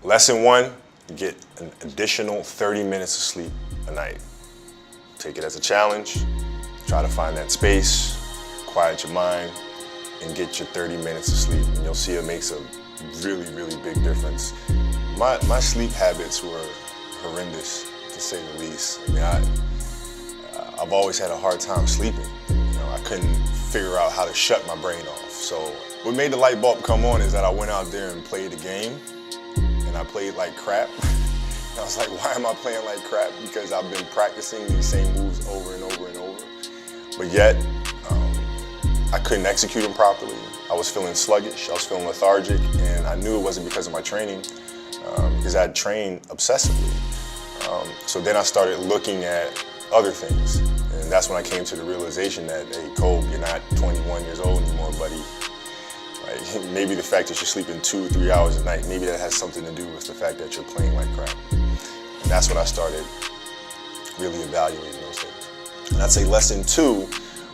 Lesson one, get an additional 30 minutes of sleep a night. Take it as a challenge. Try to find that space, quiet your mind, and get your 30 minutes of sleep. And you'll see it makes a really, really big difference. My sleep habits were horrendous, to say the least. I mean, I've always had a hard time sleeping. I couldn't figure out how to shut my brain off. So what made the light bulb come on is that I went out there and played a game, and I played like crap. And I was like, why am I playing like crap? Because I've been practicing these same moves over and over and over. But yet, I couldn't execute them properly. I was feeling sluggish, I was feeling lethargic, and I knew it wasn't because of my training, because I had trained obsessively. So then I started looking at other things, and that's when I came to the realization that, hey, Kobe, you're not 21 years old anymore, buddy. Like, maybe the fact that you're sleeping 2-3 hours a night, maybe that has something to do with the fact that you're playing like crap. And that's when I started really evaluating those things. And I'd say lesson two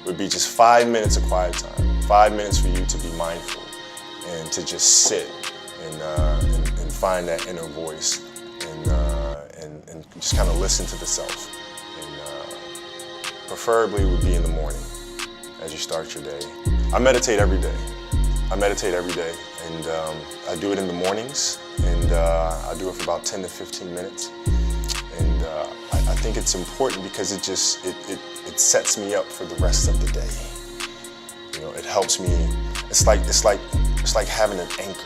would be just 5 minutes of quiet time. 5 minutes for you to be mindful and to just sit and find that inner voice and just kind of listen to the self. And preferably would be in the morning as you start your day. I meditate every day. And I do it in the mornings, and I do it for about 10 to 15 minutes. And I think it's important because it sets me up for the rest of the day. It helps me. It's like having an anchor.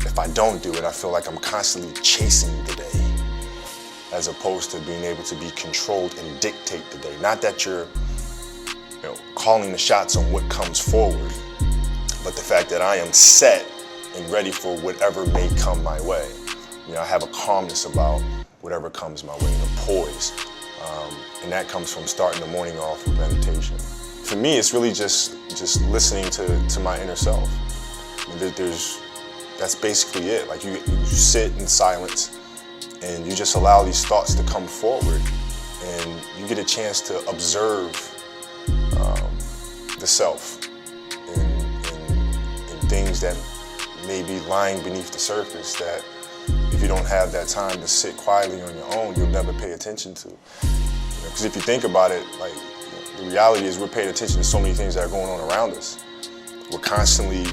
If I don't do it, I feel like I'm constantly chasing the day, as opposed to being able to be controlled and dictate the day. Not that you're calling the shots on what comes forward, but the fact that I am set and ready for whatever may come my way. I have a calmness about whatever comes my way, and a poise. And that comes from starting the morning off with meditation. For me, it's really just listening to my inner self. That's basically it. Like you sit in silence and you just allow these thoughts to come forward, and you get a chance to observe the self and things that may be lying beneath the surface that if you don't have that time to sit quietly on your own, you'll never pay attention to. Because if you think about it, the reality is we're paying attention to so many things that are going on around us. We're constantly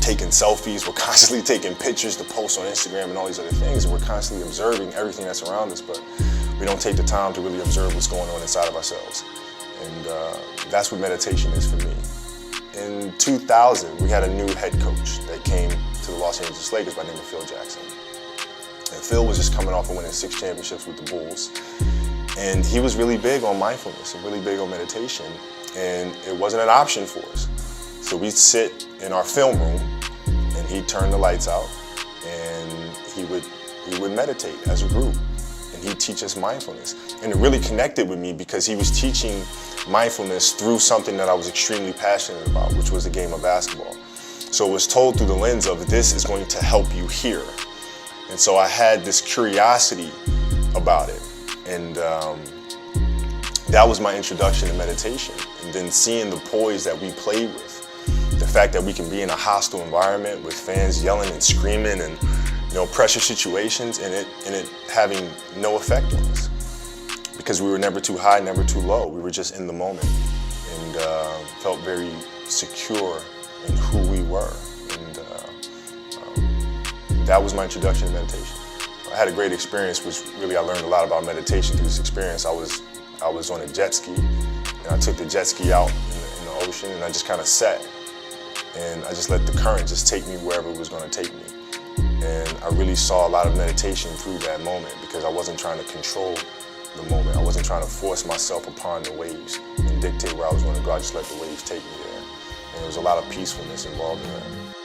taking selfies, we're constantly taking pictures to post on Instagram and all these other things, and we're constantly observing everything that's around us, but we don't take the time to really observe what's going on inside of ourselves. And that's what meditation is for me. In 2000, we had a new head coach that came to the Los Angeles Lakers by the name of Phil Jackson. And Phil was just coming off of winning 6 championships with the Bulls. And he was really big on mindfulness and really big on meditation. And it wasn't an option for us. So we'd sit in our film room and he'd turn the lights out and he would meditate as a group. And he'd teach us mindfulness. And it really connected with me because he was teaching mindfulness through something that I was extremely passionate about, which was the game of basketball. So it was told through the lens of, this is going to help you here. And so I had this curiosity about it. And that was my introduction to meditation. And then seeing the poise that we play with, the fact that we can be in a hostile environment with fans yelling and screaming and pressure situations, and it having no effect on us. Because we were never too high, never too low. We were just in the moment and felt very secure in who we were. And that was my introduction to meditation. I had a great experience, which really I learned a lot about meditation through this experience. I was on a jet ski, and I took the jet ski out in the ocean, and I just kind of sat. And I just let the current just take me wherever it was going to take me. And I really saw a lot of meditation through that moment because I wasn't trying to control the moment. I wasn't trying to force myself upon the waves and dictate where I was going to go. I just let the waves take me there. And there was a lot of peacefulness involved in that.